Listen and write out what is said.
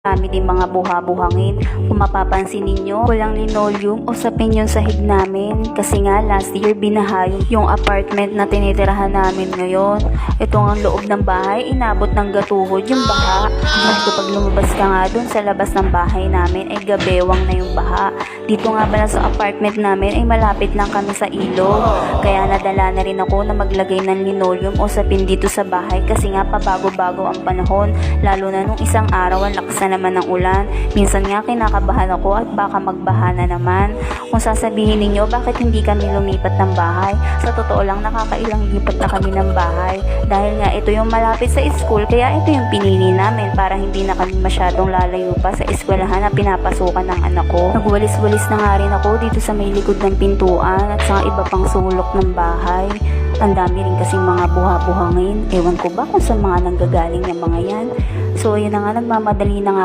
Kami din mga buha-buhangin. Kung mapapansin ninyo, walang linoleum o sapin yung sahig namin. Kasi nga last year binaha yung apartment na tinitirahan namin ngayon. Ito ang loob ng bahay, inabot ng gatuhod yung baha. At kapag lumabas ka nga dun sa labas ng bahay namin ay gabewang na yung baha. Dito nga pala sa apartment namin ay malapit lang kami sa ilog. Kaya nadala na rin ako na maglagay ng linoleum o sapin dito sa bahay kasi nga pabago-bago ang panahon. Lalo na nung isang araw ang lakas na naman ng ulan. Minsan nga kinakabahan ako at baka magbaha na naman. Kung sasabihin ninyo bakit hindi kami lumipat ng bahay, sa totoo lang nakakailang lipat na kami ng bahay. Dahil nga ito yung malapit sa school kaya ito yung pinili namin para hindi na kami masyadong lalayo pa sa eskwelahan na pinapasukan ng anak ko. Nagwalis-walis na nga rin ako dito sa may likod ng pintuan at sa iba pang sulok ng bahay. Ang dami rin kasing mga buha-buhangin. Ewan ko ba kung sa mga nanggagaling yung mga yan. So yun na nga, nagmamadali na nga ako